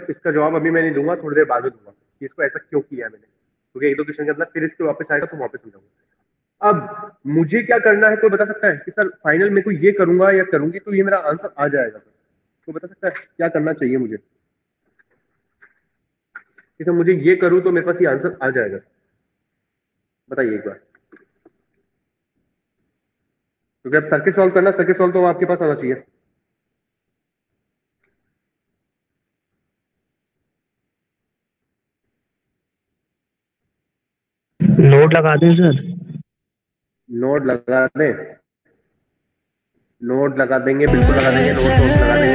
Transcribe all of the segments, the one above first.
इसका जवाब अभी मैं नहीं दूंगा, थोड़ी देर बाद में दूंगा कि इसको ऐसा क्यों किया है मैंने, क्योंकि एक दो क्वेश्चन के अंदर फिर इसके वापस आएगा तो वापस समझाऊंगा। अब मुझे क्या करना है, कोई बता सकता है कि सर फाइनल में को ये करूंगा या करूंगी तो ये मेरा आंसर आ जाएगा? सर तो बता सकता है क्या करना चाहिए मुझे कि सर मुझे ये करूं तो मेरे पास ये आंसर आ जाएगा? बताइए एक बार, क्योंकि अब सर्किट सॉल्व करना, सर्किट सॉल्व तो आपके पास आना चाहिए। नोट लगा दें सर? नोट लगा दें? नोट लगा देंगे, बिल्कुल लगा देंगे, नोट लगा देंगे।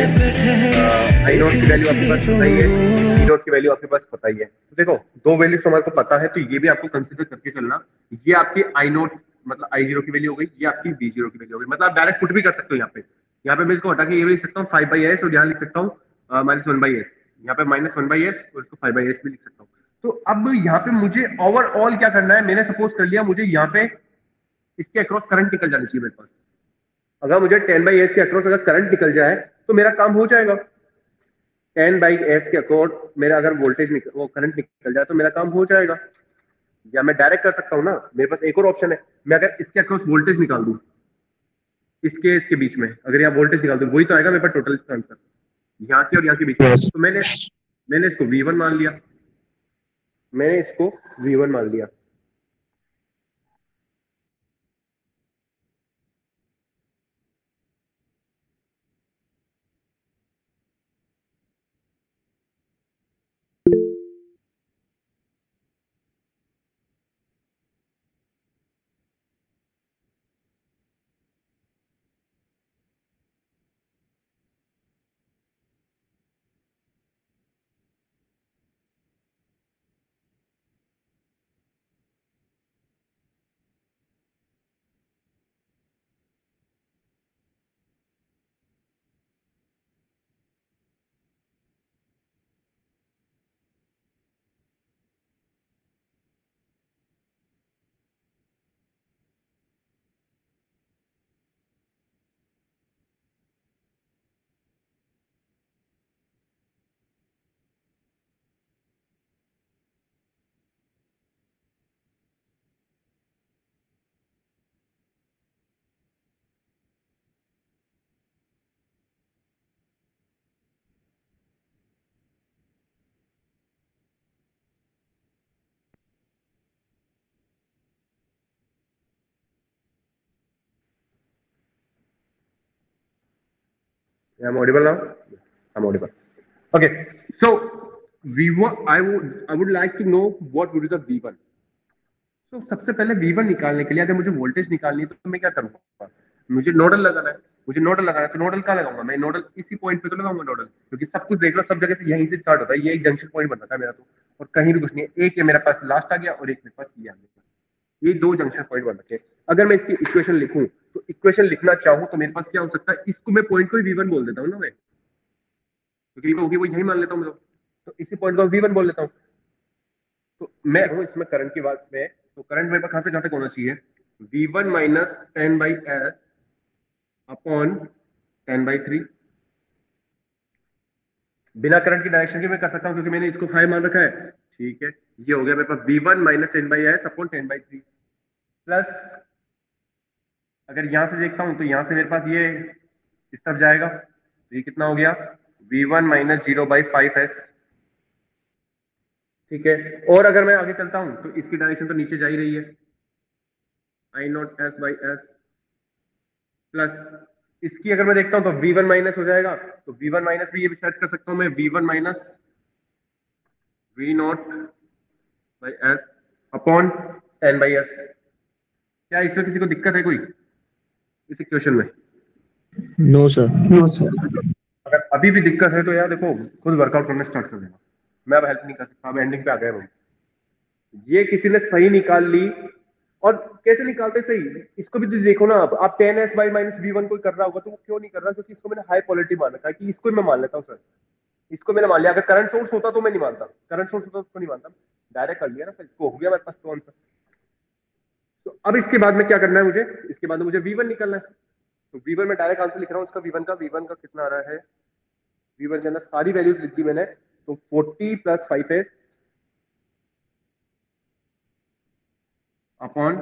आई नोट की वैल्यू आपके पास पता ही है, ई नोट की वैल्यू आपके पास पता ही है। तो देखो दो वैल्यूज तो हमारे को पता है, तो ये भी आपको कंसिडर करके चलना। ये आपकी आई नोट मतलब आई जीरो की वैल्यू हो गई, ये आपकी बी जीरो की वैल्यू हो गई। मतलब आप डायरेक्ट पुट भी कर सकते हो यहाँ पे मैं इसको हटा के ये भी लिख सकता हूँ 5/s, और यहाँ लिख सकता हूँ -1/s। यहाँ पे -1/s और इसको 5/s भी लिख सकता हूँ। तो अब यहाँ पे मुझे ओवरऑल क्या करना है, मैंने सपोज कर लिया मुझे यहाँ पे इसके अक्रॉस करंट निकल जानी चाहिए मेरे पास। अगर मुझे 10/s के अक्रॉस अगर करंट निकल जाए तो मेरा काम हो जाएगा। 10/s के अक्रॉस मेरा अगर वोल्टेज वो करंट निकल जाए तो मेरा काम हो जाएगा। या मैं डायरेक्ट कर सकता हूँ ना, मेरे पास एक और ऑप्शन है, मैं अगर इसके अक्रॉस वोल्टेज निकाल दूं, इसके बीच में अगर यहाँ वोल्टेज निकाल दूं, वही तो आएगा मेरे पास टोटल इसका आंसर, यहाँ के और यहाँ के बीच में। तो मैंने इसको V1 मान लिया, मैंने इसको V1 मान लिया। I'm audible now? Yes, I'm audible. Okay, so V1, I would like to know what would be the V1. तो सबसे पहले V1 निकालने के लिए अगर मुझे वोल्टेज निकालनी है तो मैं क्या करूंगा, मुझे नोडल लगाना है। मुझे नोडल लगाना है तो नोडल कहाँ लगाऊंगा मैं, नोडल इसी पॉइंट पे तो लगाऊंगा नोडल, क्योंकि सब कुछ देख लो सब जगह से यहीं से स्टार्ट होता है, ये एक जंक्शन पॉइंट बनता है मेरा तो, और कहीं भी कुछ नहीं है। एक ये मेरे पास लास्ट आ गया और एक मेरे पास ये आ गया, ये दो जंक्शन पॉइंट बन रखे हैं। अगर मैं इसकी इक्वेशन लिखूं तो इक्वेशन लिखना चाहूं तो मेरे पास क्या हो सकता है, इसको मैं पॉइंट को V1 बोल देता हूँ ना मैं, क्योंकि होगी वो यही मान लेता हूँ मैं, तो इसी पॉइंट को V1 बोल लेता हूँ। तो मैं हूँ इसमें करंट की बात में, तो करंट मेरे पास कहाँ से होना चाहिए, V1 माइनस 10/s अपॉन 10/3। बिना करंट की डायरेक्शन के मैं कर सकता हूँ क्योंकि मैंने इसको 5 मान रखा है। ठीक है, ये हो गया मेरे पास V1 minus 10/s upon 10/3 plus, अगर यहां से देखता हूं तो यहां से मेरे पास ये इस तरफ जाएगा, तो ये कितना हो गया V1 माइनस 0/5s। ठीक है, और अगर मैं आगे चलता हूं तो इसकी डायरेक्शन तो नीचे जा ही रही है, I0s/s प्लस इसकी अगर मैं देखता हूं तो V1 माइनस हो जाएगा, तो V1 माइनस भी ये भी सेट कर सकता हूं मैं, V1 minus V0/s upon 10/s। क्या इसमें किसी को दिक्कत है कोई इस इक्वेशन में? No sir. अगर अभी भी दिक्कत है तो यार देखो खुद वर्कआउट करना स्टार्ट कर देना, मैं अब हेल्प नहीं कर सकता, अब एंडिंग पे आ गए हम। ये किसी ने सही निकाल ली, और कैसे निकालते सही, इसको भी तो देखो ना आप 10s/-V1 कोई कर रहा होगा तो वो क्यों नहीं कर रहा, क्योंकि इसको मैंने हाई क्वालिटी मान रखा है कि इसको मैं मान लेता हूँ सर, इसको मैंने मान लिया। अगर करंट सोर्स होता तो मैं नहीं मानता, करंट सोर्स होता तो उसको नहीं मानता, डायरेक्ट कर लिया ना सर, इसको हो गया मेरे पास तो आंसर। तो अब इसके बाद में क्या करना है मुझे, इसके बाद में मुझे V1 निकालना है। तो V1 में डायरेक्ट आंसर लिख रहा हूँ इसका, V1 का कितना आ रहा है, V1 के अंदर सारी वैल्यूज लिख दी मैंने, तो 40 + 5s अपॉन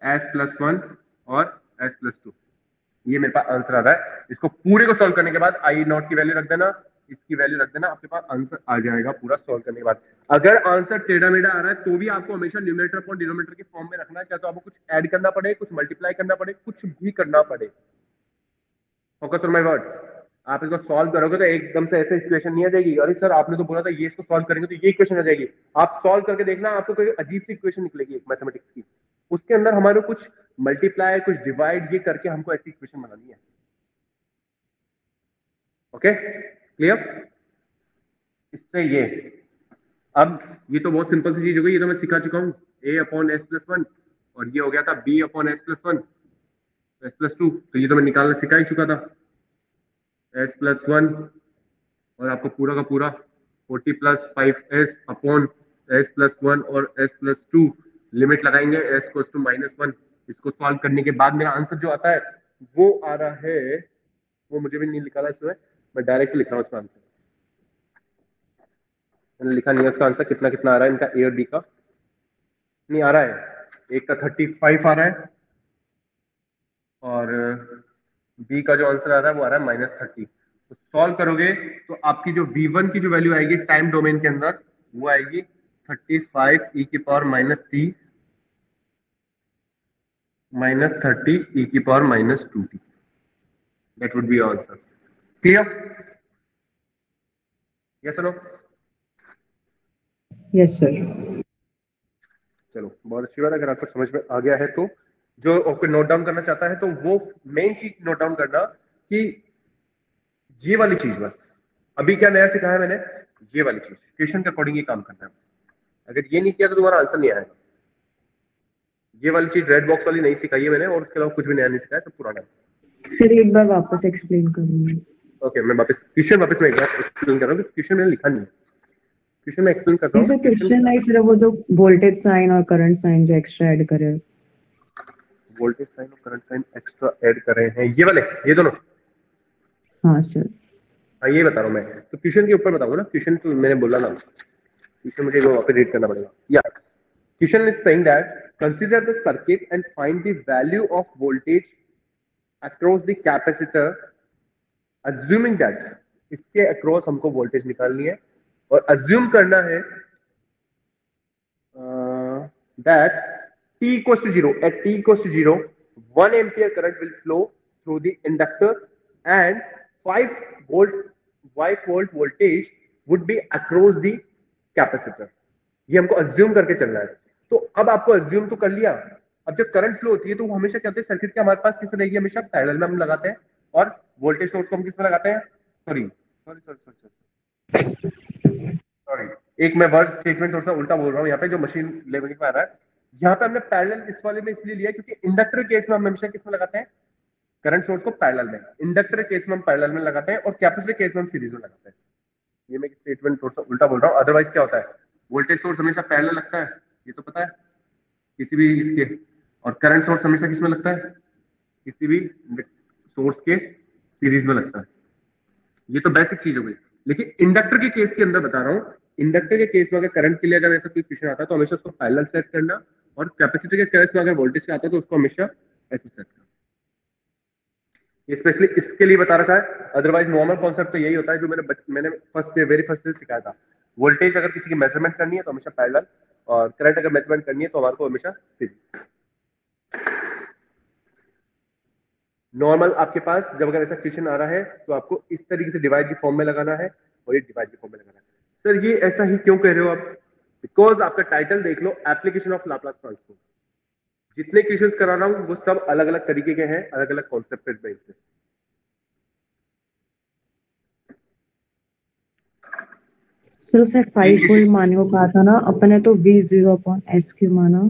s+1 और s+2, ये मेरे पास आंसर आ रहा है। इसको पूरे को सॉल्व करने के बाद I0 की वैल्यू रख देना, इसकी वैल्यू रख देना, आपके पास आंसर आ जाएगा पूरा सॉल्व करने के बाद। अगर आंसर टेढ़ा मेढ़ा आ रहा है तो भी आपको हमेशा न्यूमरेटर अपॉन डिनोमिनेटर के फॉर्म में रखना है, चाहे तो आपको कुछ ऐड करना पड़े, कुछ मल्टीप्लाई करना पड़े, कुछ भी करना पड़े। Focus on my words. आप इसको सॉल्व करोगे तो एकदम से ऐसे इक्वेशन नहीं आ जाएगी, अरे सर आपने तो बोला था ये इसको सॉल्व करेंगे तो ये इक्वेशन आ जाएगी। आप सॉल्व करके देखना, आपको कोई अजीब सी इक्वेशन निकलेगी एक मैथमेटिक्स की, उसके अंदर हमारे कुछ मल्टीप्लाई कुछ डिवाइड ये करके हमको ऐसी इक्वेशन बनानी है। Okay clear? इससे ये अब ये तो बहुत सिंपल सी चीज हो गई, ये तो मैं सिखा चुका हूँ, a/s+1 और ये हो गया था b/s+1 s+2, तो ये तो मैं निकालना सिखा ही चुका था। s+1 और आपको पूरा का पूरा 40 + 5s अपॉन s+1 और s+2 लिमिट लगाएंगे s = -1। इसको सॉल्व करने के बाद मेरा आंसर जो आता है वो आ रहा है, वो मुझे भी नहीं निकाला इसमें, मैं डायरेक्ट लिख रहा हूँ इसका आंसर। मैंने लिखा नहीं है इसका आंसर कितना कितना आ रहा है इनका, ए और बी का नहीं आ रहा है। एक का 35 आ रहा है और बी का जो आंसर आ रहा है वो आ रहा है -30। तो सॉल्व करोगे तो आपकी जो v1 की जो वैल्यू आएगी टाइम डोमेन के अंदर वो आएगी 35 e की पावर -3 -30 e की power -2t। That would be answer. Clear? Yes और नो? Yes sir. चलो बहुत अच्छी बात है, अगर आपको समझ में आ गया है तो जो आपको नोट डाउन करना चाहता है तो वो मेन चीज नोट डाउन करना कि ये वाली चीज बस अभी क्या नया सिखाया है मैंने, ये वाली चीज क्वेश्चन के अकॉर्डिंग ही काम करना है बस। अगर ये नहीं किया तो तुम्हारा आंसर नहीं आएगा। ये वाली चीज रेड बॉक्स वाली नहीं सिखाई है मैंने, और उसके अलावा कुछ भी नया नहीं सिखाया, सब पुराना है। फिर एक बार वापस एक्सप्लेन करूंगी। ओके मैं वापस क्वेश्चन वापस मैं एक बार एक्सप्लेन कर रहा हूँ, क्वेश्चन मैंने लिखा नहीं है, क्वेश्चन में एक्सप्लेन करता हूँ। जैसे क्वेश्चन है सिर्फ वो जो वोल्टेज साइन और करंट साइन जो एक्स्ट्रा ऐड करे, वोल्टेज साइन और करंट साइन एक्स्ट्रा ऐड कर रहे हैं ये वाले, ये दोनों। हाँ सर। हाँ ये बता रहा हूँ मैं, तो क्वेश्चन के ऊपर बताऊंगा ना, क्वेश्चन तो मैंने बोला ना, क्वेश्चन मुझे वापस रीड करना पड़ेगा। या question is saying that consider the circuit and find the value of voltage across the capacitor assuming that, इसके अक्रॉस हमको वोल्टेज निकालनी है और अज्यूम करना है that t equals to 0, at t equals to 0 1 ampere current will flow through the inductor and 5 volt voltage would be across the capacitor। ये हमको assume करके चलना है। तो अब आपको अज्यूम तो कर लिया, अब जब करंट फ्लो होती है तो वो हमेशा क्या होता है सर्किट के हमारे पास किस रहेगी, हमेशा पैरेलल में हम लगाते हैं, और वोल्टेज सोर्स को हम किस में लगाते हैं, सॉरी एक मैं वर्ड स्टेटमेंट थोड़ा सा उल्टा बोल रहा हूँ यहाँ पे, जो मशीन लेवल पे आ रहा है। यहाँ पे हमने पैरेलल इस वाले में इसलिए लिया क्योंकि इंडक्टर केस में हम हमेशा किस में लगाते हैं, करंट सोर्स को पैरेलल में, इंडक्टर केस में हम पैरेलल में लगाते हैं और कैपेसिटर केस में हम सीरीज में लगाते हैं। ये मैं स्टेटमेंट थोड़ा सा उल्टा बोल रहा हूँ, अदरवाइज क्या होता है वोल्टेज सोर्स हमेशा पैरेलल लगता है, ये तो पता है किसी भी इसके, और करंट सोर्स हमेशा किस में लगता है, किसी भी सोर्स के सीरीज में लगता है। ये तो बेसिक चीज हो गई। लेकिन इंडक्टर के केस के अंदर बता रहा हूँ, इंडक्टर के केस में अगर करंट के लिए अगर ऐसा कोई क्वेश्चन आता है तो हमेशा उसको पैरेलल सेट करना, और कैपेसिटर के केस में अगर वोल्टेज का आता है तो उसको हमेशा ऐसे सेट करना। ये स्पेशली इसके लिए बता रखा है, अदरवाइज नॉर्मल कॉन्सेप्ट तो यही होता है जो मैंने वेरी फर्स्ट डे सिखाया था। वोल्टेज अगर किसी की मेजरमेंट करनी है तो हमेशा पैरेलल, और करंट अगर मेजरमेंट करनी है तो हमारे को हमेशा सीरीज। नॉर्मल आपके पास जब अगर ऐसा क्वेश्चन आ रहा है तो आपको इस तरीके से डिवाइड की फॉर्म में लगाना है और ये डिवाइड की फॉर्म में लगाना है। सर ये ऐसा ही क्यों कह रहे हो आप? बिकॉज आपका टाइटल देख लो, एप्लीकेशन ऑफ लाप्लास ट्रांसफॉर्म। जितने क्वेश्चंस करा रहा हूं वो सब अलग अलग तरीके के हैं, अलग अलग कॉन्सेप्ट पे बेस्ड है। सिर्फ 5 वोल्ट माने को कहा था ना अपने, तो V0/S क्यों माना?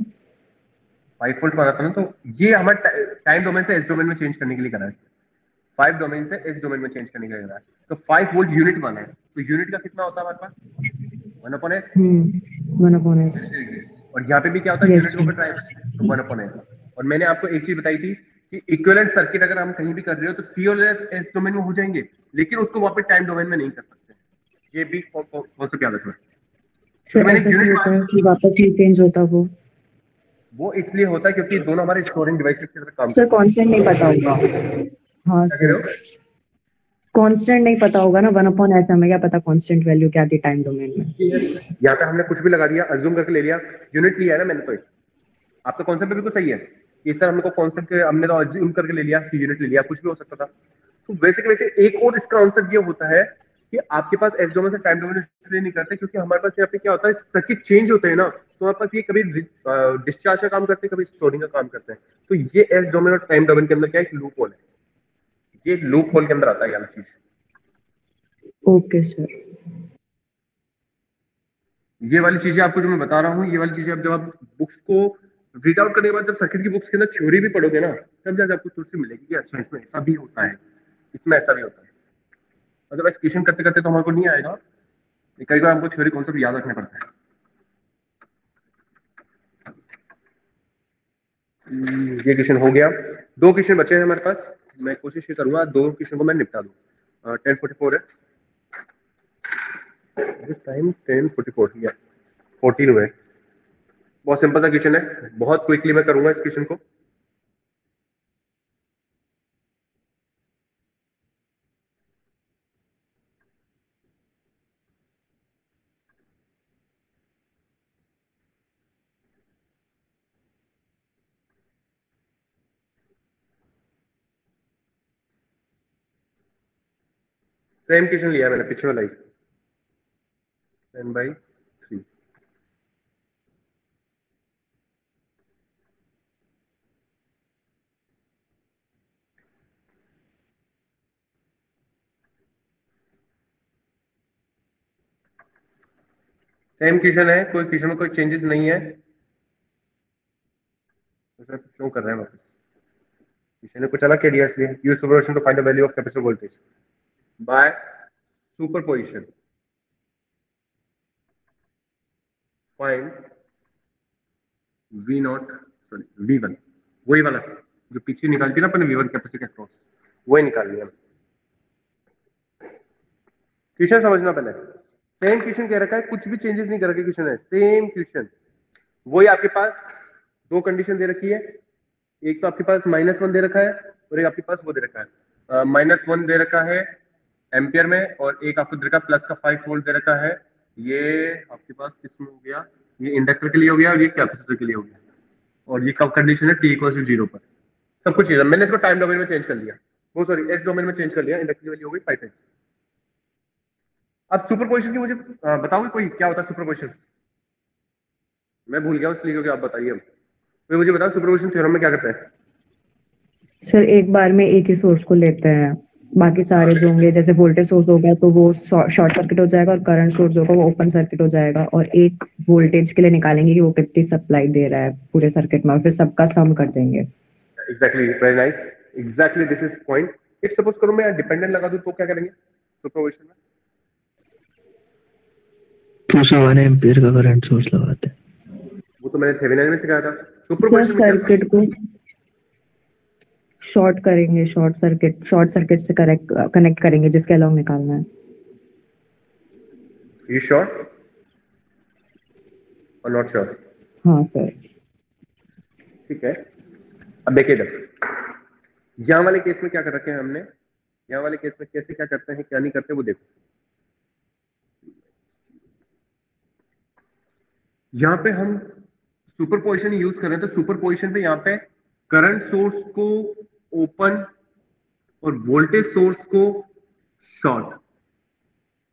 5 वोल्ट माना था ना, तो ये हमारे टाइम डोमेन से एस डोमेन में चेंज करने के लिए करा है, 5 डोमेन से एस डोमेन में चेंज करने के लिए करा है। तो 5 वोल्ट यूनिट माना है, तो यूनिट का कितना होता है हमारे पास 1/S। 1/S। और यहाँ पे भी क्या होता है यूनिट ऊपर ड्राइव 1/S। और मैंने आपको एक चीज बताई थी कि इक्विवेलेंट सर्किट अगर हम कहीं भी कर रहे हो तो सी और एस डोमेन में हो जाएंगे, लेकिन उसको वहां पे टाइम डोमेन में नहीं कर सकते। ये भी कॉन्सेप्ट याद रखना। सर मैंने ऐसा क्यों यूनिट होता है कि वापस ही चेंज होता वो इसलिए होता है क्योंकि दोनों हमारे स्टोरिंग डिवाइसेस की तरह काम सर करते हैं। कांस्टेंट नहीं पता होगा। हाँ क्या कह रहे सर, हो? कांस्टेंट नहीं पता होगा ना, 1/s हमें क्या पता कांस्टेंट वैल्यू क्या थी टाइम डोमेन में। यहाँ पे हमने कुछ भी लगा दिया, अज्यूम करके ले लिया, यूनिट लिया है ना मैंने, तो आपका कॉन्सेप्ट बिल्कुल सही है कि सर हमने को कॉन्सेप्ट हमने तो अज्यूम करके ले लिया कि यूनिट ले लिया, कुछ भी हो सकता था। तो वैसे एक और इसका आंसर ये होता है कि आपके पास एस डोमेन से टाइम डोमेन इसलिए नहीं करते क्योंकि हमारे पास यहाँ पे क्या होता है, सर्किट चेंज होते हैं ना, तो हमारे पास ये कभी डिस्चार्ज का काम करते हैं, कभी स्टोरिंग का काम करते हैं। तो ये एस डोमेन और टाइम डोमेन के अंदर क्या है, लूप होल है, ये लूप होल के अंदर आता है ये चीज। Okay sir. ये वाली चीजें आपको जो मैं बता रहा हूँ, ये वाली चीजें अब जब आप बुक्स को रीड आउट करने के बाद जब सर्किट की बुक्स के अंदर थ्योरी भी पढ़ोगे ना, तब जाकर आपको थोड़ी सी मिलेगी कि अच्छा इसमें ऐसा भी होता है, इसमें ऐसा भी होता है। अदरवाइज क्वेश्चन करते करते तो हमारे को नहीं आएगा, कई बार हमको थ्योरी कॉन्सेप्ट याद रखने पड़ते हैं। ये क्वेश्चन हो गया, दो क्वेश्चन बचे हैं हमारे पास, मैं कोशिश ये करूंगा दो क्वेश्चन को मैं निपटा दूं। 10:44 है दिस टाइम, 10:44 या 14 हुए। बहुत सिंपल सा क्वेश्चन है, बहुत क्विकली मैं करूंगा इस क्वेश्चन को। सेम क्वेश्चन लिया है मैंने, पीछे वाला ही, 10/3। सेम क्वेश्चन है, कोई क्वेश्चन में कोई चेंजेस नहीं है, तो सर क्यों कर रहे हैं वापस? क्वेश्चन ने कुछ अलग कह दिया, इसलिए use superposition to find the value of capacitor voltage by superposition, find V not, sorry V1, वही वाला जो पीछे निकालती है ना अपने V1 कैपेसिटर के क्रॉस, वही निकाल लिया। क्वेश्चन समझना पहले, सेम क्वेश्चन कह रखा है, कुछ भी चेंजेस नहीं कर रखे, क्वेश्चन है सेम क्वेश्चन, वही आपके पास दो कंडीशन दे रखी है, एक तो आपके पास -1 दे रखा है और एक आपके पास वो दे रखा है, -1 दे रखा है एम्पियर में, और एक आपको दे रखा है प्लस का 5 वोल्ट दे रखा है। ये आपके पास किसमें हो गया, ये इंडक्टर के लिए हो गया और ये कैपेसिटर के लिए हो गया, और ये कब कंडीशन है, t = 0 पर। सब कुछ चीज मैंने इसको टाइम डोमेन में चेंज कर लिया, वो सॉरी एस डोमेन में चेंज कर लिया, इंडक्टर की वैल्यू हो गई 5। अब सुपरपोजिशन की मुझे बताओगे कोई क्या होता है सुपरपोजिशन? मैं भूल गया इसलिए, क्योंकि आप बताइए अब, तो मुझे बताओ सुपरपोजिशन थ्योरम में क्या करते हैं? सर एक बार में एक ही सोर्स को लेते हैं, बाकी सारे जो होंगे, जैसे वोल्टेज सोर्स होगा तो वो शॉर्ट सर्किट हो जाएगा, और करंट सोर्स होगा वो ओपन सर्किट हो जाएगा, और एक वोल्टेज के लिए निकालेंगे कि वो कितनी सप्लाई दे रहा है पूरे सर्किट में, और फिर सबका सम कर देंगे। Exactly, very nice, exactly this is point. If suppose करो मैं डिपेंडेंट लगा दूं तो क्या करेंगे सुपरपोजिशन में? 201 एम्पीयर का करंट सोर्स लगाते हैं। वो तो मैंने थेवेनिन में सिखाया था। सर सुपरपोजिशन में क्या सर्किट को शॉर्ट करेंगे, शॉर्ट सर्किट से कनेक्ट करेंगे जिसके अलॉन्ग निकालना है। यू श्योर और नॉट श्योर? हाँ सर। ठीक है, अब देखिए इधर, यहाँ वाले केस में क्या कर रखे हैं हमने, यहाँ वाले केस में कैसे क्या करते हैं क्या नहीं करते वो देखो। यहाँ पे हम सुपरपोजिशन यूज कर रहे हैं, तो सुपरपोजिशन पे यहाँ पे करंट सोर्स को ओपन और वोल्टेज सोर्स को शॉर्ट,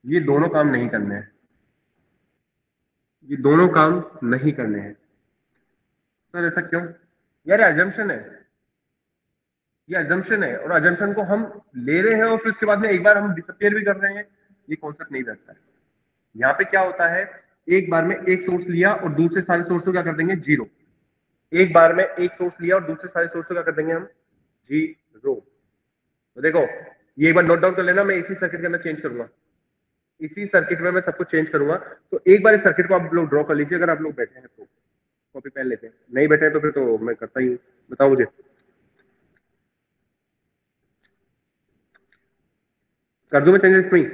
ये दोनों काम नहीं करने हैं, ये दोनों काम नहीं करने हैं। सर ऐसा क्यों? यार एजम्पशन है, ये एजम्पशन है, और एजम्पशन को हम ले रहे हैं और फिर उसके बाद में एक बार हम डिसअपियर भी कर रहे हैं, ये कॉन्सेप्ट नहीं बैठता है। यहाँ पे क्या होता है, एक बार में एक सोर्स लिया और दूसरे सारे सोर्स को क्या कर देंगे, जीरो। एक बार में एक सोर्स लिया और दूसरे सारे सोर्स को क्या कर देंगे हम, जीरो। तो देखो ये एक बार नोट डाउन कर लेना, मैं इसी सर्किट के अंदर चेंज करूंगा, इसी सर्किट में मैं सब कुछ चेंज करूंगा। तो एक बार इस सर्किट को आप लोग ड्रॉ कर लीजिए, अगर आप लोग बैठे हैं तो कॉपी पेन लेते हैं, नहीं बैठे हैं तो फिर तो मैं करता ही हूँ। बताओ मुझे, कर दूं मैं चेंजेस नहीं?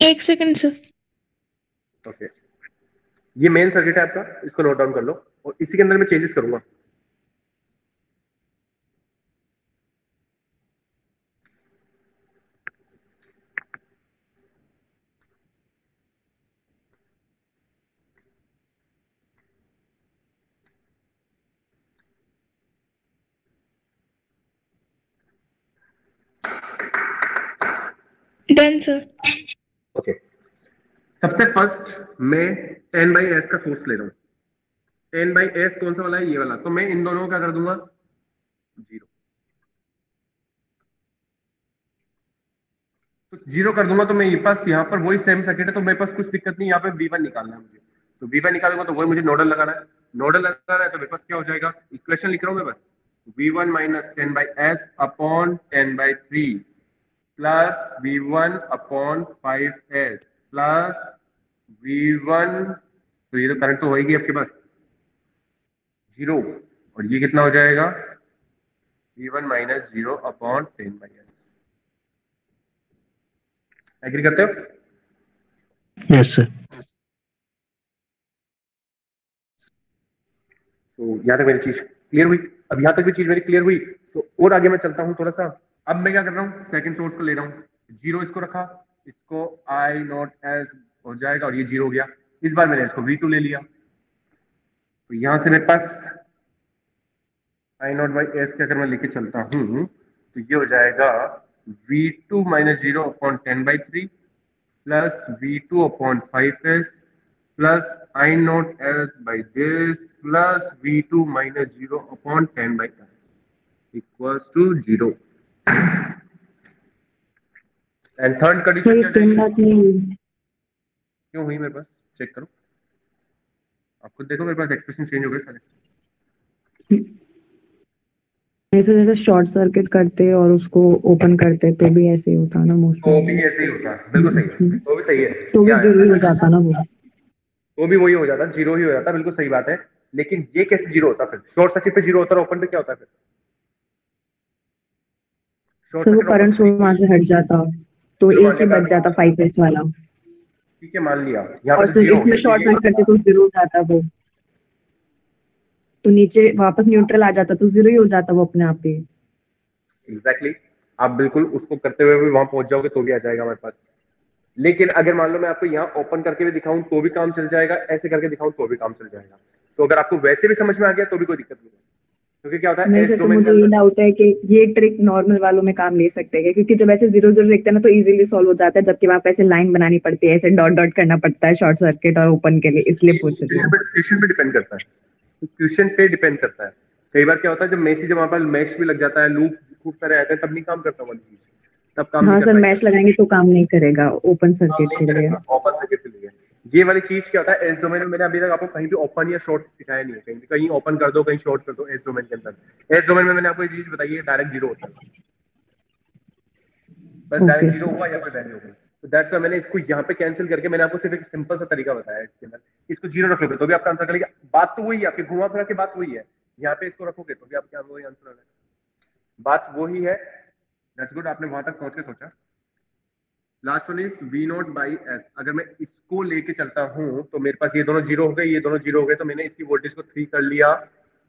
एक सेकंड सर। ओके, ये मेन सर्किट है आपका, इसको नोट डाउन कर लो और इसी के अंदर मैं चेंजेस करूंगा। Done sir. ओके, सबसे फर्स्ट मैं 10/s का सोर्स ले रहा हूँ। 10/s कौन सा वाला है? ये वाला। तो मैं इन दोनों को क्या कर दूंगा? 0। तो 0 कर दूंगा तो मैं ये पास यहाँ पर वही सेम सर्किट है, तो मेरे पास कुछ दिक्कत नहीं। यहाँ पे V1 निकालना है मुझे, तो V1 निकालूंगा तो वही मुझे नोडल लगाना है। नोडल लगाना है तो मेरे पास क्या हो जाएगा? इक्वेशन लिख रहा हूँ मैं बस, V1 minus 10/s upon 10/3 plus V1 upon 5s plus V1, तो ये तो करंट तो होएगी आपके पास 0, और ये कितना हो जाएगा? V1 minus 0 upon 10/s। Agree करते हो? Yes sir. तो यहाँ तक मेरी चीज क्लियर हुई। अब यहाँ तक भी चीज मेरी क्लियर हुई, तो और आगे मैं चलता हूँ थोड़ा सा। अब मैं क्या कर रहा हूँ? सेकंड सोर्स को ले रहा हूँ, 0 इसको रखा, इसको I नॉट एस हो जाएगा और ये 0 हो गया। इस बार मैंने इसको V2 ले लिया, तो यहाँ से मेरे पास I नॉट बाई एस के अगर मैं लेके चलता हूँ तो ये हो जाएगा V2 minus 0 upon 10/3 plus V2 upon 5s plus I not S by this plus V2 minus 0 upon 10/s equals to 0। And third condition क्या जाएगी? क्यों हुई मेरे पास? चेक करो, आप खुद देखो, मेरे पास एक्सप्रेशन चेंज हो गए सारे। ऐसे जैसे शॉर्ट सर्किट करते और उसको ओपन करते तो भी ऐसे ही होता ना मोस्टली। तो भी ऐसे ही होता है, बिल्कुल सही है, तो भी सही है, तो भी जीरो ही हो जाता ना वो। तो भी वही हो जाता, 0 ही हो जाता, बिल्कुल सही बात है। लेकिन ये कैसे 0 होता? फिर शॉर्ट सर्किट पे 0 होता है, ओपन पे क्या होता है? फिर सर वो करंट सोर्स वहां से हट जाता तो एक ही बच जाता 5s वाला। ठीक है, मान लिया यहाँ और पे 0 इसमें शॉर्ट सर्किट करते तो 0 हो जाता वो, तो नीचे वापस न्यूट्रल आ जाता तो 0 ही हो जाता वो अपने आप ही। एग्जैक्टली, आप बिल्कुल उसको करते हुए भी वहां पहुंच जाओगे तो भी आ जाएगा हमारे पास। लेकिन अगर मान लो मैं आपको यहाँ ओपन करके भी दिखाऊं तो भी काम चल जाएगा, ऐसे करके दिखाऊं तो भी काम चल जाएगा। तो अगर आपको वैसे भी समझ में आ गया तो भी कोई दिक्कत नहीं है, क्योंकि क्या होता है नहीं सर, तो मुझे ये डाउट है कि ये ट्रिक नॉर्मल वालों में काम ले सकते हैं, क्योंकि जब ऐसे 0 0 लिखते हैं ना तो इजीली सॉल्व हो जाता है, जबकि वहां पे ऐसे लाइन बनानी पड़ती है, ऐसे डॉट डॉट करना पड़ता है शॉर्ट सर्किट और ओपन के लिए, इसलिए पूछ रही हूँ। सिचुएशन पे डिपेंड करता है, सिचुएशन पे डिपेंड करता है। कई बार क्या होता है, जब मैसेज वहां पर मैश भी लग जाता है, लूप खूब सारे आते हैं, तब नहीं काम करता वाली चीज, तब काम नहीं हाँ कर सर, पाएगा, मैच लगाएंगे तो काम नहीं करेगा ओपन सर्किट के लिए। ओपन सर्किट के लिए। ये वाली चीज क्या होता है, एस डोमेन में मैंने अभी तक आपको कहीं भी ओपन या शॉर्ट सिखाया नहीं है, कहीं कहीं ओपन कर दो कहीं शॉर्ट कर दो। एस डोमेन के अंदर, एस डोमेन में मैंने आपको ये चीज बताई है, डायरेक्ट 0 होता है, बस डायरेक्ट 0 हुआ या फिर वैल्यू हो गई। तो दैट्स व्हाई मैंने इसको यहाँ पे कैंसिल करके मैंने आपको सिर्फ एक सिंपल सा तरीका बताया है इसके अंदर। इसको 0 रख लोगे तो भी आपका आंसर करेगा, बात तो वही है आपकी, घुमा फिरा के बात वही है। यहाँ पे इसको रखोगे तो भी आपके वही आंसर आएगा, बात वही है। दैट्स गुड, आपने वहां तक पहुंच के सोचा। Last one is V not by S. अगर मैं इसको लेके चलता हूं तो मेरे पास ये दोनों 0 हो गए, ये दोनों 0 हो गए, तो मैंने इसकी वोल्टेज को 3 कर लिया,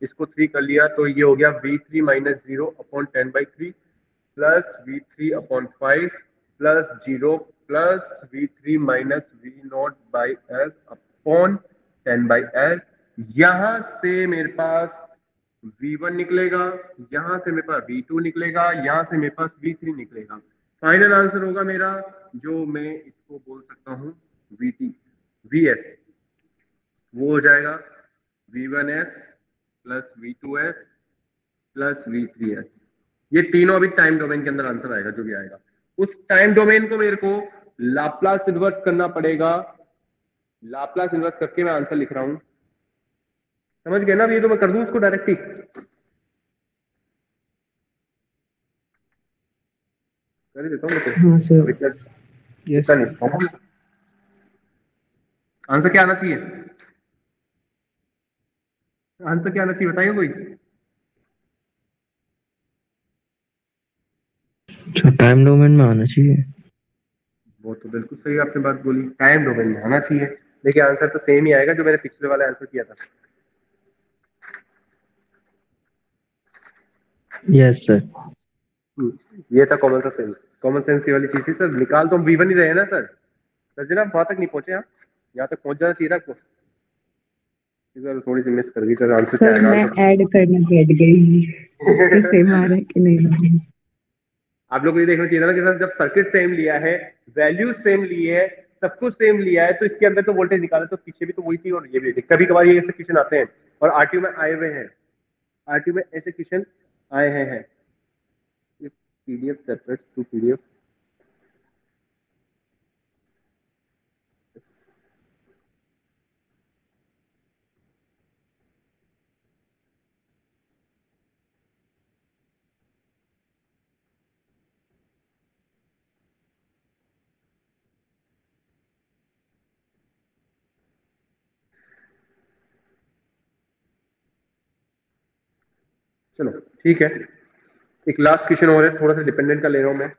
इसको 3 कर लिया, तो ये हो गया V3 minus 0 upon 10/3 plus V3 upon 5 plus 0 plus V3 minus V not by S upon 10/s। यहां से मेरे पास V1 निकलेगा, यहां से मेरे पास V2 निकलेगा, यहां से मेरे पास V3 निकलेगा। फाइनल आंसर होगा मेरा, जो मैं इसको बोल सकता हूं VT VS, वो हो जाएगा V1s plus V2s plus V3s। ये तीनों अभी टाइम डोमेन के अंदर आंसर आएगा, जो भी आएगा उस टाइम डोमेन को मेरे को लाप्लास इन्वर्स करना पड़ेगा। लाप्लास इन्वर्स करके मैं आंसर लिख रहा हूं, समझ गए ना? ये तो मैं कर दूं उसको डायरेक्ट ही, कर ही देता हूँ। हाँ सर। यस। आंसर क्या आना चाहिए? आंसर क्या आना चाहिए बताइए कोई। अच्छा, टाइम डोमेन में आना चाहिए। वो तो बिल्कुल सही आपने बात बोली, टाइम डोमेन में आना चाहिए। देखिए आंसर तो सेम ही आएगा जो मैंने पिछले वाला आंसर किया था। Yes sir. ये था कॉमन सेंस। कॉमन सेंस की वाली चीज थी सर। निकाल तो हम V1 ही रहे हैं ना सर। सर जी ना वहां तक नहीं पहुंचे आप, यहाँ तक पहुंच जाना चाहिए था आपको। सर थोड़ी सी मिस कर दी सर। आंसर क्या सर आएगा मैं ऐड करने बैठ गई कि सेम आ रहा है कि नहीं। आप लोग को ये देखना चाहिए था ना कि सर जब सर्किट सेम लिया है, वैल्यू सेम ली है, सब कुछ सेम लिया है, तो इसके अंदर तो वोल्टेज निकाला, तो पीछे भी तो वही थी और ये भी थी। कभी कभार ये ऐसे क्वेश्चन आते हैं और आरटीयू में आए हुए हैं, आरटीयू में ऐसे क्वेश्चन आए हैं। PDF separate to PDF. चलो ठीक है, एक लास्ट क्वेश्चन और है, थोड़ा सा डिपेंडेंट का ले रहा हूँ मैं,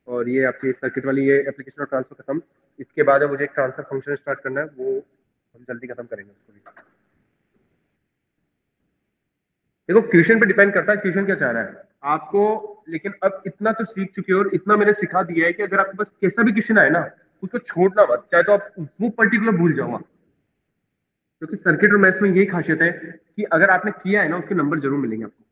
और ये आपकी सर्किट वाली ये एप्लीकेशन और ट्रांसफर खत्म। इसके बाद अब मुझे एक ट्रांसफर फंक्शन स्टार्ट करना है, वो हम जल्दी खत्म करेंगे उसको भी। देखो क्वेश्चन पे डिपेंड करता है, क्वेश्चन क्या चाह रहा है आपको। लेकिन अब इतना तो सीख चुके हो और इतना मैंने सिखा दिया है कि अगर आपके पास कैसा भी क्वेश्चन आए ना, उसको छोड़ना मत, चाहे तो आप वो पर्टिकुलर भूल जाओ आप। क्योंकि सर्किट और मैथ्स में यही खासियत है कि अगर आपने किया है ना, उसके नंबर जरूर मिलेंगे आपको।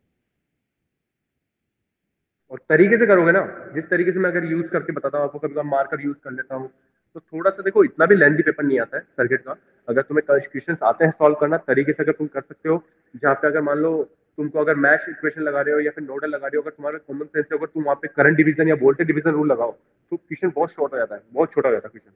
और तरीके से करोगे ना, जिस तरीके से मैं अगर यूज करके बताता हूँ आपको, कभी कभी मार्कर यूज कर लेता हूँ, तो थोड़ा सा देखो इतना भी लेंथी पेपर नहीं आता है सर्किट का। अगर तुम्हें क्वेश्चन आते हैं सॉल्व करना तरीके से, अगर तुम कर सकते हो, जहाँ पे अगर मान लो तुमको अगर मैश इक्वेशन लगा रहे हो या फिर नोडल लगा रहे हो, अगर तुम्हारे कॉमन सेंस से अगर तुम वहाँ पे करंट डिवीजन या वोल्टेज डिवीजन रूल लगाओ, तो क्वेश्चन बहुत शॉर्ट हो जाता है, बहुत छोटा हो जाता है क्वेश्चन।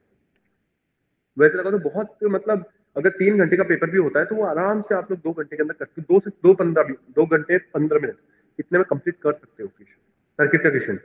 वैसे लगा तो बहुत मतलब, अगर 3 घंटे का पेपर भी होता है तो वो आराम से आप लोग 2 घंटे के अंदर करके 2 घंटे 15 मिनट इतने में कंप्लीट कर सकते हो क्वेश्चन, सर्किट का question.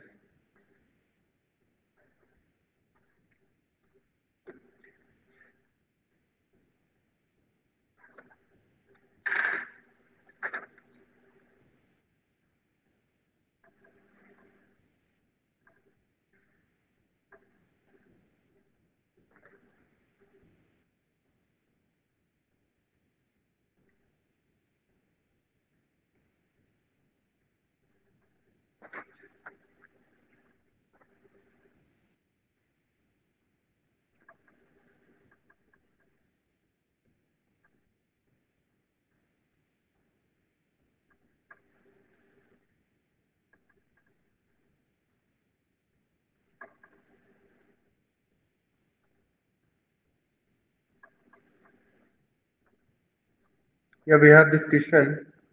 Here we have this question,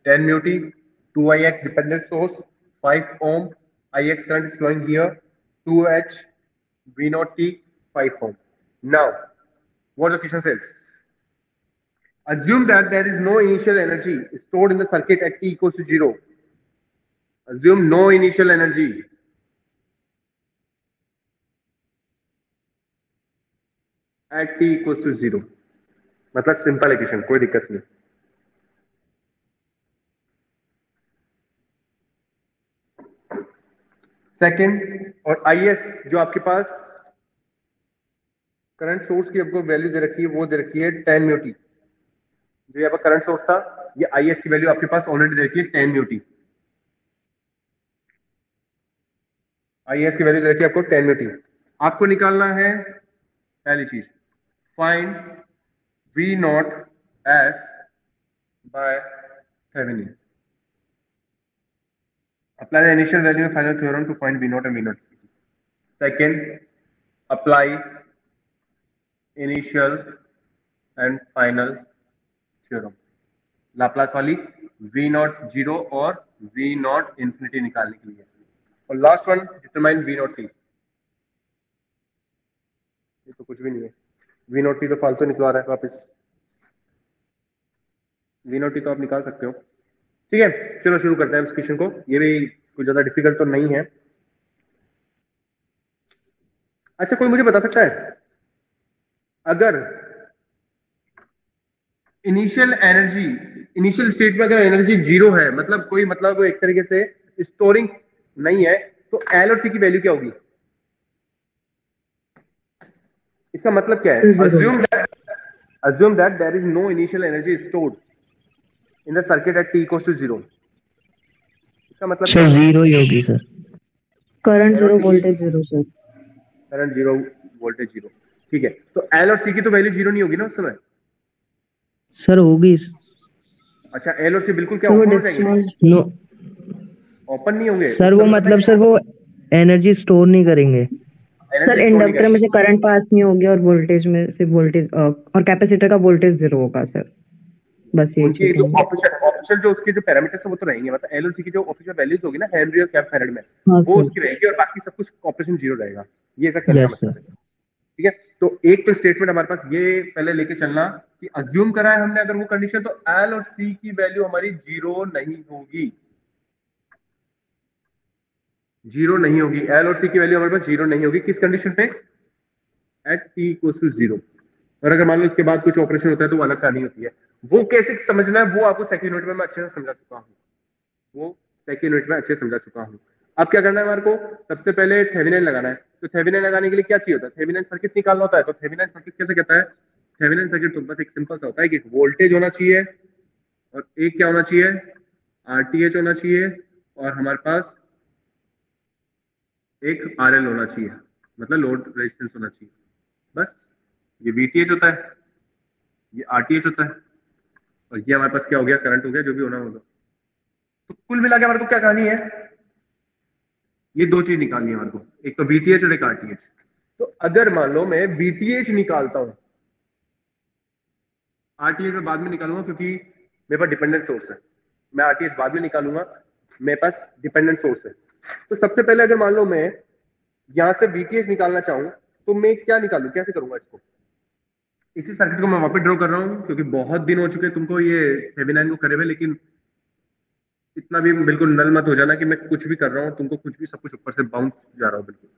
10 μt, 2ix dependent source, 5 ohm, ix current is flowing here, 2h, v0 t, 5 ohm. Now, what the question says? Assume that there is no initial energy stored in the circuit at t equals to 0. Assume no initial energy at t equals to 0. मतलब simple equation, कोई दिक्कत नहीं। Second, और IS जो आपके पास current source की आपको value दे रखी है, वो दे रखी है 10 μt। जो यहाँ पर करंट सोर्स था, ये IS की वैल्यू आपके पास ऑलरेडी दे रखी है 10 μt। IS की वैल्यू दे रखी है आपको 10 μt। आपको निकालना है पहली चीज, find V0 S by Thevenin. Apply the initial value of final theorem to find V0 and V0. Second, apply initial and final theorem. Laplace वाली V0 0 और V0 इंफिनिटी निकालने के लिए। और last one, determine V0 t। ये तो कुछ भी नहीं है, V0 t तो फालतू निकला रहा है वापस। V0 t तो आप निकाल सकते हो। ठीक है, चलो शुरू करते हैं इस क्वेश्चन को। ये भी कुछ ज्यादा डिफिकल्ट तो नहीं है। अच्छा, कोई मुझे बता सकता है, अगर इनिशियल एनर्जी, इनिशियल स्टेट में अगर एनर्जी 0 है, मतलब कोई मतलब एक तरीके से स्टोरिंग नहीं है, तो एल और सी की वैल्यू क्या होगी? इसका मतलब क्या है? assume that there is no initial energy stored in the circuit at t equals to 0. इसका मतलब सर जीरो ही होगी sir. Current zero, voltage zero sir. Current zero, voltage zero, ठीक है। तो एल और सी की तो वैल्यू जीरो नहीं होगी ना उस समय? सर होगी। अच्छा, एल और सी बिल्कुल क्या ओपन हो जाएंगे? नो, ओपन नहीं होंगे सर वो मतलब सर वो एनर्जी स्टोर नहीं करेंगे। सर इंडक्टर में से करंट पास नहीं होगी और वोल्टेज में से वोल्टेज और कैपेसिटर का वोल्टेज जीरो होगा सर, बस यही उनकी चीज जो है। ऑफिशियल जो उसके जो पैरामीटर्स है वो तो रहेंगे, मतलब एल और सी की जो ऑफिशियल वैल्यूज होगी ना हेनरी और फैराड में, हाँ वो सर। उसकी रहेगी और बाकी सब कुछ ऑपरेशन जीरो रहेगा। ये इसका कहने का यस मतलब सर। है, ठीक है। तो एक तो स्टेटमेंट हमारे पास ये पहले लेके चलना कि अज्यूम करा है हमने अगर वो कंडीशन, तो एल और सी की वैल्यू हमारी जीरो नहीं होगी, जीरो नहीं होगी। एल और सी की वैल्यू हमारे पास जीरो नहीं होगी। किस कंडीशन पे? At T equals to zero. और अगर मान लो इसके बाद कुछ ऑपरेशन होता है तो वो अलग कहानी होती है। वो कैसे समझना है वो आपको सेकंड यूनिट में मैं अच्छे से समझा चुका हूँ, वो सेकंड यूनिट में अच्छे से समझा चुका हूँ। अब क्या करना है हमारे को? सबसे पहले थेवेनिन लगाना है। तो थेवेनिन लगाने के लिए क्या चाहिए होता है? थेवेनिन सर्किट निकालना होता है। तो थेवेनिन सर्किट कैसे कहता है? थेवेनिन सर्किट तो बस एक सिंपल सा होता है कि वोल्टेज होना चाहिए और एक क्या होना चाहिए? आरटीएच होना चाहिए और हमारे पास एक आरएल होना चाहिए, मतलब लोड रेजिस्टेंस होना चाहिए। बस ये वीटीएच होता है, ये आरटीएच होता है और ये हमारे पास क्या हो गया? करंट हो गया, जो भी होना होगा। तो कुल मिला के हमारे को क्या कहानी है? ये दो चीज निकालनी है हमारे को, एक तो वीटीएच और एक आरटीएच। तो अगर मान लो मैं वीटीएच निकालता हूं, आरटीएच में बाद में निकालूंगा क्योंकि मेरे पास डिपेंडेंट सोर्स है, मैं आरटीएच बाद में निकालूंगा, मेरे पास डिपेंडेंट सोर्स है। तो सबसे पहले अगर मान लो मैं यहां से वीटीएच निकालना चाहूं तो मैं क्या निकालूं, कैसे करूंगा इसको? इसी सर्किट को मैं वापस ड्रॉ कर रहा हूं क्योंकि बहुत दिन हो चुके तुमको ये थेवेनिन को करे हुए, लेकिन इतना भी बिल्कुल नल मत हो जाना कि मैं कुछ भी कर रहा हूं तुमको कुछ भी सब कुछ ऊपर से बाउंस जा रहा हूं बिल्कुल।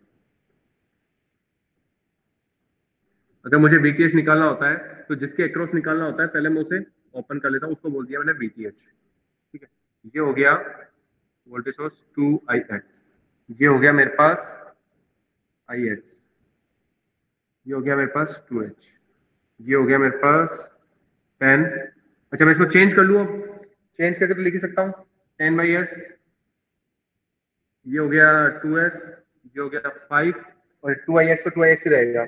अगर मुझे वीटीएच निकालना होता है तो जिसके अक्रॉस निकालना होता है पहले मैं उसे ओपन कर लेता हूं, उसको बोल दिया मैंने वीटीएच, ठीक है। ये हो गया वोल्टेज सोर्स 2IX, ये हो गया मेरे पास IX, ये हो गया मेरे पास 2H, ये हो गया मेरे पास 10। अच्छा मैं इसको चेंज कर लूं, अब चेंज करके तो लिख ही सकता हूं 10/S, ये हो गया 2S, ये हो गया 5 और 2IX तो 2IX ही रहेगा।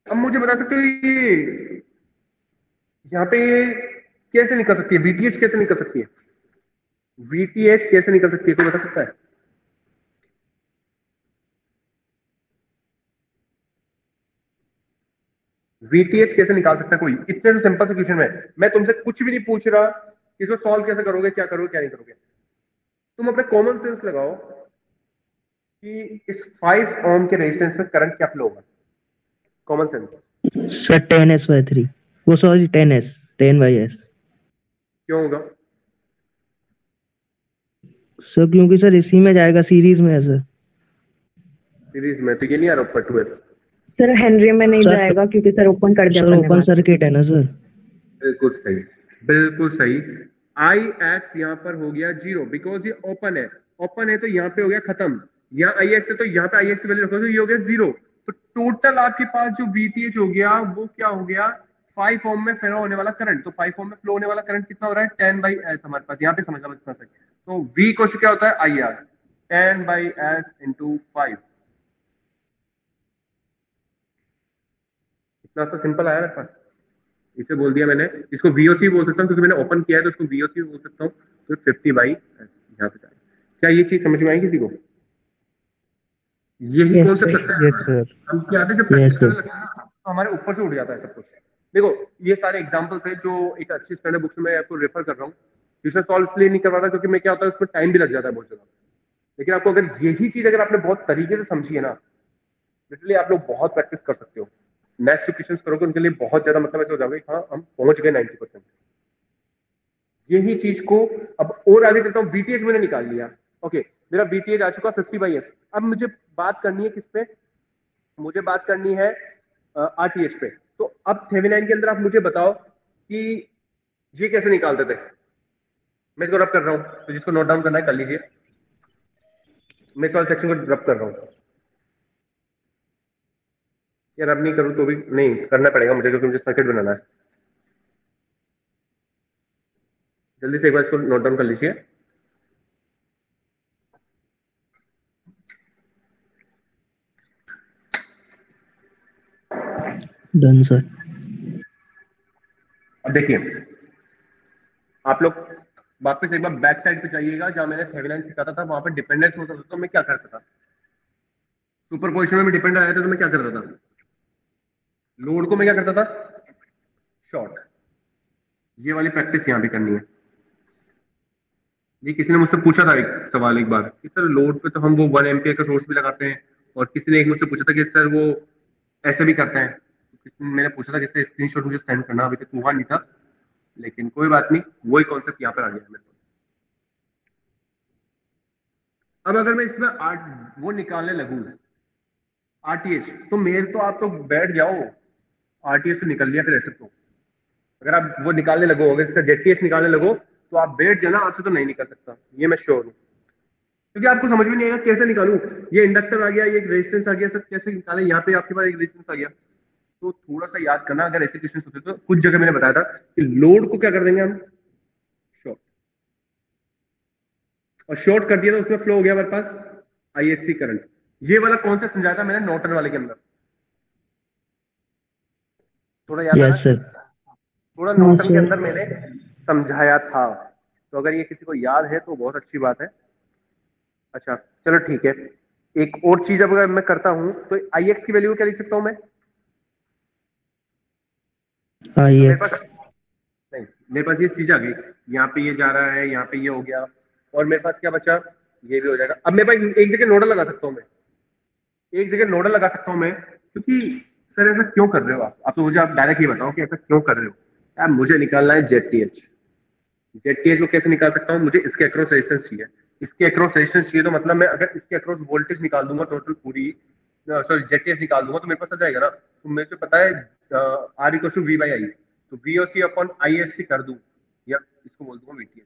अब मुझे बता सकते हो ये यहाँ पे ये कैसे निकल सकती है? वीटीएच कैसे निकल सकती है? वीटीएच कैसे निकल सकती है, कोई बता सकता है? वीटीएच कैसे निकाल सकता है कोई? इतने से सिंपल से क्वेश्चन में मैं तुमसे कुछ भी नहीं पूछ रहा, इसको सॉल्व कैसे करोगे, क्या करोगे क्या नहीं करोगे। तुम अपने कॉमन सेंस लगाओ कि इस 5 ओम के रेजिस्टेंस में करंट क्या फ्लो होगा। Common sense. सर 10S/3, वो सॉरी 10S 10/S। क्यों होगा? सर क्योंकि सर इसी में जाएगा, सीरीज में है सर। सीरीज में तो ये नहीं आ रहा ऊपर 2S। सर हेनरी में नहीं सर जाएगा क्योंकि सर ओपन कर दिया सर अपन ने ओपन बात। सर्किट है ना सर। बिल्कुल सही, बिल्कुल सही। IX यहाँ पर हो गया जीरो बिकॉज ये ओपन है, ओपन है तो यहाँ पे हो गया खत्म। यहाँ IX है तो यहाँ पे IX की वैल्यू रखो तो ये हो गया जीरो। तो टोटल आपके पास जो VTH हो गया वो क्या हो गया? 5 ओम में फ्लो होने वाला करंट। तो 5 ओम में फ्लो होने वाला करंट कितना हो रहा है? 10/S हमारे पास। यहाँ पे समझना कितना सही। तो V को क्या होता है? IR 10/S into 5। इतना सा सिंपल आया मेरे पास, इसे बोल दिया मैंने। इसको VOC बोल सकता हूँ क्योंकि मैंने ओपन किया है तो इसको VOC बोल सकता हूँ। तो 50/S यहाँ पे जाएगा। क्या ये चीज समझ में आई किसी को? यही यस कॉन्सेप्ट सर। लगता है यस सर। हम क्या आते हैं जब यस प्रैक्टिस करने सर। लगते हैं ना तो हमारे ऊपर से उठ जाता है सब कुछ। देखो ये सारे एग्जांपल्स हैं जो एक अच्छी स्टैंडर्ड बुक में आपको रेफर कर रहा हूँ। इसमें सॉल्व इसलिए नहीं करवाता क्योंकि मैं क्या होता है उसमें टाइम भी लग जाता है बहुत ज्यादा। लेकिन आपको अगर यही चीज अगर आपने बहुत तरीके से समझी है ना, लिटरली आप लोग बहुत प्रैक्टिस कर सकते हो। नेक्स्ट क्वेश्चन करोगे उनके लिए बहुत ज्यादा मतलब ऐसे हो जाओगे हाँ हम पहुंच गए 90%। यही चीज को अब और आगे चलता हूँ। VTH मैंने निकाल लिया, ओके मेरा VTH आ चुका 50/S। अब मुझे बात करनी है किस पे? मुझे बात करनी है RTH पे। तो अब थेवेनिन के अंदर आप मुझे बताओ कि ये कैसे निकालते थे। मैं इसको रब कर रहा हूं तो जिसको नोट डाउन करना है कर लीजिए। मैं इस वाले सेक्शन को रब कर रहा हूं। यार अब नहीं करूँ तो भी नहीं करना पड़ेगा मुझे, क्योंकि मुझे सर्किट बनाना है। जल्दी से एक बार इसको नोट डाउन कर लीजिए। Done sir. अब देखिए, आप लोग वापस एक बार बैक साइड पे जाइएगा, जहां मैंने थेवेनिन सिखाता था, वहां पर डिपेंडेंस होता था तो मैं क्या करता था, सुपरपोजिशन में डिपेंड आया था तो मैं क्या करता था, लोड को मैं क्या करता था, शॉर्ट। ये वाली प्रैक्टिस यहाँ भी करनी है। ये किसी ने मुझसे पूछा था एक सवाल एक बार कि सर लोड पे तो हम वो 1 एम्पियर का सोर्स भी लगाते हैं, और किसी ने एक मुझसे पूछा था कि सर वो ऐसे भी करते हैं। तो किसी ने मैंने पूछा था, जिससे स्क्रीनशॉट मुझे सेंड करना, अभी तक हुआ नहीं था, लेकिन कोई बात नहीं, वही कॉन्सेप्ट यहाँ पर आ गया है मेरे पास। अब अगर मैं इसमें आठ वो निकालने लगूं, आरटीएच, तो मेरे तो आप तो बैठ जाओ, आरटीएच तो निकल लिया फिर ऐसे तो, अगर आप वो निकालने लगो, अगर इसका जेटीएच निकालने लगो, तो आप बैठ जाना, आपसे तो नहीं निकल सकता, ये मैं श्योर हूँ। क्योंकि आपको समझ में नहीं आएगा कैसे निकालूं, ये इंडक्टर आ गया, ये एक रेजिस्टेंस आ गया, सब कैसे निकाले, यहाँ पे आपके पास एक रेजिस्टेंस आ गया। तो थोड़ा सा याद करना, अगर ऐसे क्वेश्चन होते तो कुछ जगह मैंने बताया था कि लोड को क्या कर देंगे हम, शॉर्ट, और शॉर्ट कर दिया तो उसमें फ्लो हो गया हमारे पास आईएससी करंट। ये वाला कॉन्सेप्ट समझाया था मैंने नॉर्टन वाले के अंदर, थोड़ा याद आ रहा यस है, सर। थोड़ा हाँ नॉर्टन के सर। अंदर मैंने समझाया था। तो अगर ये किसी को याद है तो बहुत अच्छी बात है। अच्छा चलो ठीक है, एक और चीज अब अगर मैं करता हूं तो आईएक्स की वैल्यू क्या लिख सकता हूं मैं, आई मेरे एक्स। पास नहीं, मेरे पास ये चीज आ गई, यहाँ पे ये जा रहा है, यहाँ पे ये हो गया, और मेरे पास क्या बचा, ये भी हो जाएगा। अब मेरे पास एक जगह नोडल लगा सकता हूँ मैं, एक जगह नोडल लगा सकता हूँ मैं, क्योंकि सर ऐसा क्यों कर रहे हो आप तो मुझे आप डायरेक्ट ही बताओ कि ऐसा क्यों कर रहे हो। यार मुझे निकालना है जेटीएच, जेटीएच को कैसे निकाल सकता हूँ, मुझे इसके अक्रॉस रेजिस्टेंस चाहिए, इसके अक्रॉस रेजिस्टेंस चाहिए, तो मतलब मैं अगर इसके अक्रॉस वोल्टेज निकाल दूंगा टोटल पूरी, सॉरी जेटीएच निकाल दूंगा, तो मेरे पास आ जाएगा ना। तो मेरे को पता है R equal to V by I, तो V O C upon I S C कर दूं, या इसको बोल दूंगा वीटीएच,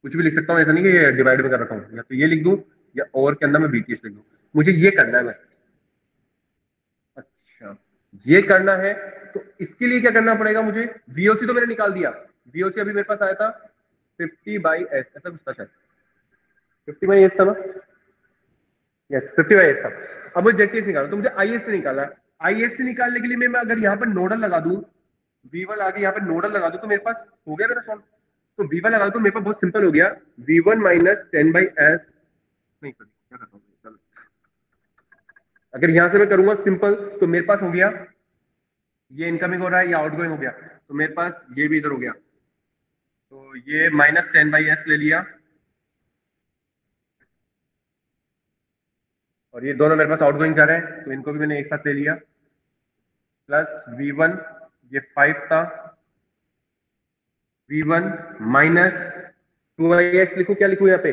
कुछ भी लिख सकता हूँ, ऐसा नहीं कि ये डिवाइड में कर रखा हूँ, या तो ये लिख दूं या और के अंदर मैं वीटीएच लिख दूं, मुझे ये करना है बस। अच्छा, ये करना है, तो इसके लिए क्या करना पड़ेगा मुझे, वीओसी तो मैंने निकाल दिया, वीओसी अभी मेरे पास आया था 50/s, ऐसा कुछ था शायद, 50/s था ना, यस 50/s था। अब मुझे जेटीएस निकालना, तो मुझे आईएस से निकाला है। आईएस से निकालने के लिए मैं अगर यहाँ पर नोडल लगा दूं, V1 आगे यहाँ पर नोडल लगा दूं, तो मेरे पास हो गया मेरा सॉल्व। तो V1 लगा दूं तो मेरे पास बहुत सिंपल हो गया, V1 माइनस 10/s, नहीं सॉरी क्या करता हूँ, अगर यहां से मैं करूंगा सिंपल, तो मेरे पास हो गया, ये इनकमिंग हो रहा है, या आउटगोइंग हो गया, तो मेरे पास ये भी इधर हो गया, तो ये -10/s ले लिया, और ये दोनों मेरे पास आउटगोइंग जा रहे हैं, तो इनको भी मैंने एक साथ ले लिया, प्लस V1, ये 5 था, V1 माइनस 2ix, लिखू क्या लिखू यहाँ पे,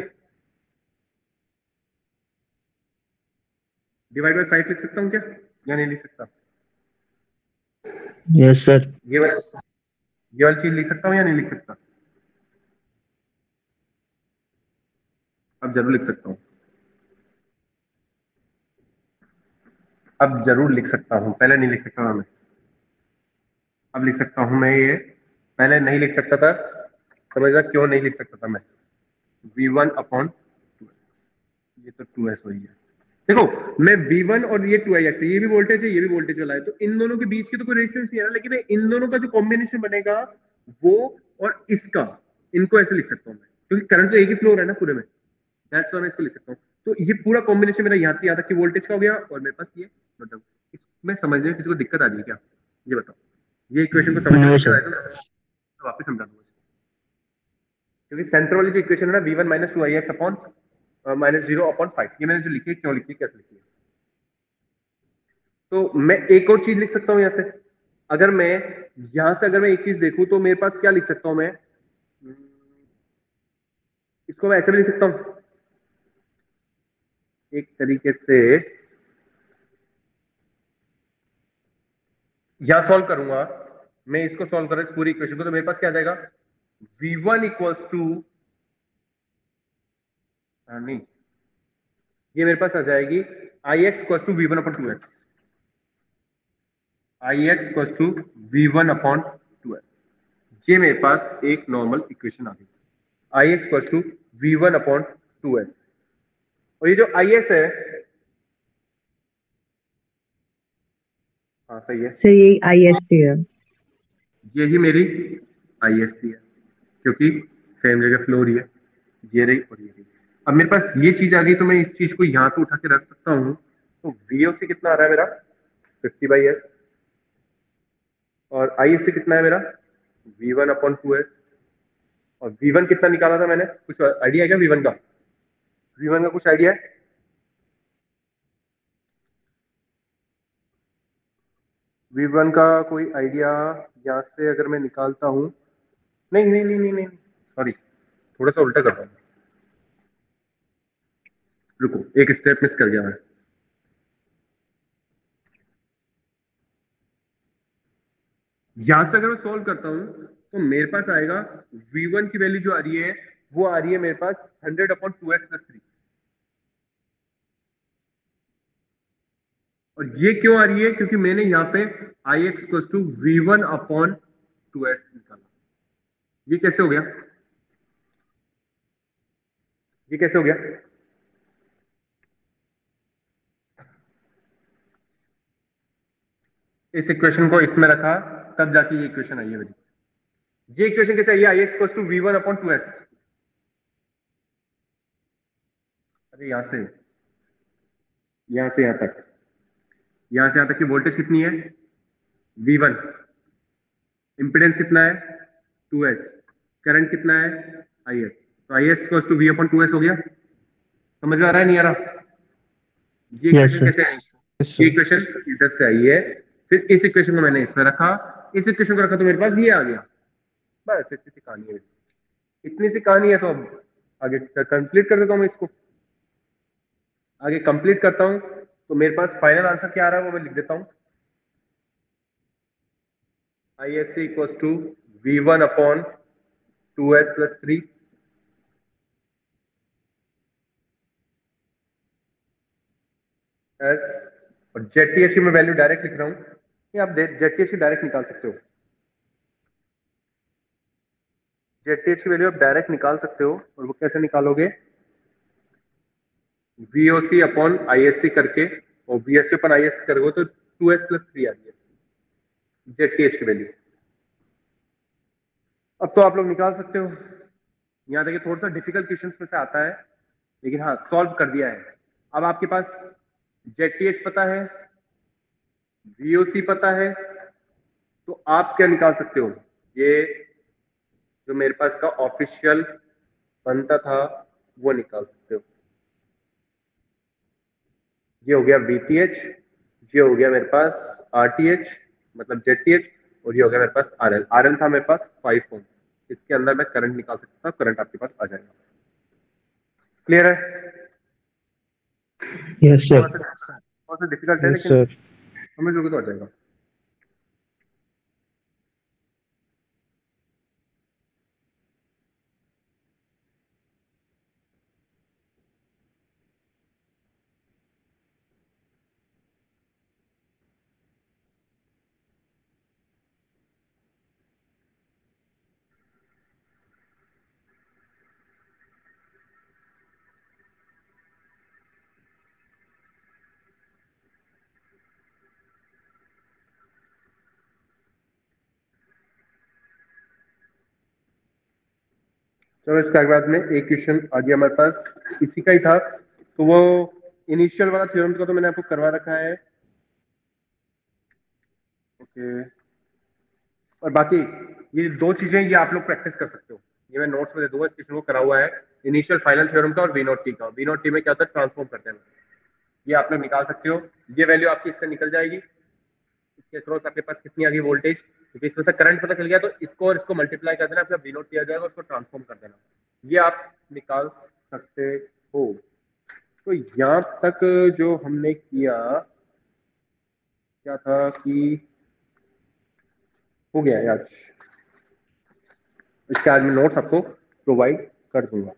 डिवाइड बाई 5 लिख सकता हूँ क्या, या नहीं लिख सकता, यस सर। ये वाली चीज लिख सकता हूँ या नहीं लिख सकता, अब जरूर लिख सकता हूँ, अब जरूर लिख सकता हूँ, पहले नहीं लिख सकता था मैं, अब लिख सकता हूँ मैं, ये पहले नहीं लिख सकता था, समझना क्यों नहीं लिख सकता था मैं, V1 अपॉन 2s, ये तो 2s वही है। देखो मैं V1 और ये 2ix है, ये भी वोल्टेज है, ये भी वोल्टेज वाला है, तो इन दोनों के बीच की तो कोई रेजिस्टेंस नहीं है ना, लेकिन मैं इन दोनों का जो कॉम्बिनेशन बनेगा वो और इसका, इनको ऐसे लिख सकता हूँ मैं, क्योंकि करंट तो एक ही फ्लो हो रहा है ना पूरे में, दैट्स व्हाई मैं इसको लिख सकता हूँ। तो ये पूरा कॉम्बिनेशन मेरा यहाँ से यहाँ तक की वोल्टेज का हो गया, और मेरे पास ये मतलब इसमें समझने में किसी को दिक्कत आ रही है क्या, ये बताओ, ये इक्वेशन को समझने में नो दिक्कत सर। आए तो वापस समझा दूंगा, क्योंकि सेंटर वाली जो इक्वेशन है ना, V1 माइनस 2ix अपॉन -0/5, ये मैंने जो लिखी है, क्यों लिखी है, कैसे लिखी है। तो मैं एक और चीज लिख सकता हूँ यहाँ से, अगर मैं यहां से अगर मैं एक चीज देखूं, तो मेरे पास क्या लिख सकता हूं मैं, इसको मैं ऐसे भी लिख सकता हूँ एक तरीके से, यहां सॉल्व करूंगा मैं, इसको सॉल्व करूं इस पूरी इक्वेशन को, तो मेरे पास क्या आ जाएगा, V1 इक्वल्स टू, नहीं, ये मेरे पास आ जाएगी Ix equals to V1 upon 2x, I x equal to V1 upon 2s। ये मेरे पास एक नॉर्मल इक्वेशन आ गई, I x equal to V1 upon 2s। और ये जो आई एस है, हाँ सही है, सर यही IST है। यही मेरी आई एस थी है, क्योंकि सेम जगह फ्लो रही है, ये रही और ये रही। अब मेरे पास ये चीज आ गई तो मैं इस चीज को यहाँ पे उठा के रख सकता हूँ। तो VOC कितना आ रहा है मेरा 50/s, और ISC कितना है मेरा V1 अपॉन 2s। और V1 कितना निकाला था मैंने, कुछ आइडिया है क्या V1 का? V1 का कुछ आइडिया है? V1 का कोई आइडिया? यहाँ से अगर मैं निकालता हूँ, नहीं नहीं नहीं नहीं नहीं, सॉरी, थोड़ा सा उल्टा कर रहा हूँ, रुको एक स्टेप मिस कर गया मैं। यहां से अगर मैं सॉल्व करता हूं तो मेरे पास आएगा V1 की वैल्यू जो आ रही है वो आ रही है मेरे पास 100 अपॉन 2s+3। और ये क्यों आ रही है? क्योंकि मैंने यहाँ पे I x equal to V1 upon 2s निकाला। ये कैसे हो गया? ये कैसे हो गया? इस इक्वेशन को इसमें रखा, तब जाके ये इक्वेशन आई है मेरी। ये इक्वेशन कैसे आई है? I x equal to V1 upon 2s। अरे यहां से यहां तक, यहां से यहां तक की वोल्टेज कितनी है? V1। इंपिडेंस कितना है? 2s। करंट कितना है? IS। तो IS equal to V upon 2s हो गया। समझ में आ रहा है नहीं आ रहा? ये Yes, इक्वेशन sir. कैसे आई? यस ये सर। इक्वेशन इधर से आई है, फिर इस इक्वेशन को मैंने इसमें रखा, इस इक्वेशन को रखा तो मेरे पास ये आ गया। बस इतनी सी कहानी है, इतनी सी कहानी है। तो अब आगे कंप्लीट कर देता हूँ मैं इसको, आगे कंप्लीट करता हूँ। तो मेरे पास फाइनल आंसर क्या आ रहा है वो मैं लिख देता हूँ। ISC equal to V1 upon 2s+3 S, और ZTH की मैं वैल्यू डायरेक्ट लिख रहा हूँ, ये आप ZTH की डायरेक्ट निकाल सकते हो। ZTH की वैल्यू आप डायरेक्ट निकाल सकते हो, और वो कैसे निकालोगे? VOC अपॉन ISC करके, और VSC अपॉन ISC करोगे तो 2s+3 आ रही है ZTH की वैल्यू। अब तो आप लोग निकाल सकते हो। यहाँ देखिए थोड़ा सा डिफिकल्ट क्वेश्चन में से आता है, लेकिन हाँ सॉल्व कर दिया है। अब आपके पास ZTH पता है, VOC पता है, तो आप क्या निकाल सकते हो? ये जो मेरे पास का ऑफिशियल बनता था वो निकाल सकते हो। ये हो गया VTH, ये हो गया मेरे पास RTH मतलब ZTH, और ये हो गया मेरे पास RL। RL था मेरे पास 5 ओम, इसके अंदर मैं करंट निकाल सकता था, करंट आपके पास आ जाएगा। क्लियर है? Yes, sir. थोड़ा सा डिफिकल्ट है, यस लेकिन सर। समझ लोगे तो आ जाएगा। चलो इसके बाद में एक क्वेश्चन आ गया हमारे पास, इसी का ही था। तो वो इनिशियल वाला थ्योरम का तो मैंने आपको करवा रखा है, ओके। और बाकी ये दो चीजें ये आप लोग प्रैक्टिस कर सकते हो, ये मैं नोट्स में दे दूंगा। इस क्वेश्चन को करा हुआ है इनिशियल फाइनल थ्योरम का और V नॉट टी का। V नॉट टी में क्या होता है? ट्रांसफॉर्म करते हैं, ये आप लोग निकाल सकते हो। ये वैल्यू आपकी इससे निकल जाएगी, इसके अक्रॉस आपके पास कितनी आ गई वोल्टेज, क्योंकि इसमें से करंट पता चल गया, तो इसको और इसको मल्टीप्लाई कर देना, आपका V नॉट टी आ जाएगा, उसको ट्रांसफॉर्म कर देना, ये आप निकाल सकते हो। तो यहाँ तक जो हमने किया क्या था कि हो गया है आज। इसके आज मैं नोट्स आपको प्रोवाइड कर दूंगा।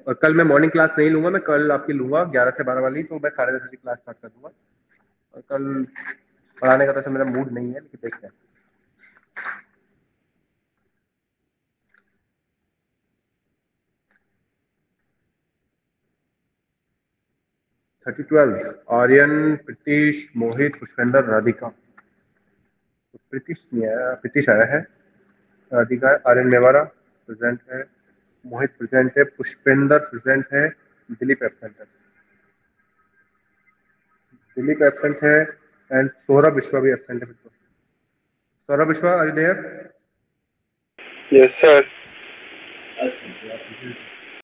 और कल मैं मॉर्निंग क्लास नहीं लूंगा, मैं कल आपकी लूंगा 11 से 12 वाली, तो मैं 10:30 बजे क्लास स्टार्ट कर दूंगा। और कल पढ़ाने का तो मेरा मूड नहीं है, लेकिन देखते हैं। थर्टी 12 आर्यन, प्रीतिश, मोहित, पुष्पेंद्र, राधिका। तो प्रीतिश नहीं आया, प्रीतिश आया है, राधिका, आर्यन मेवाड़ा प्रेजेंट है, मोहित प्रेजेंट है, पुष्पेंद्र प्रेजेंट है, दिलीप एबसेंट है, दिलीप एबसेंट है, एंड सौरभ विश्वा भी एबसेंट है। Saurabh Vishwa, are you there? Yes, sir.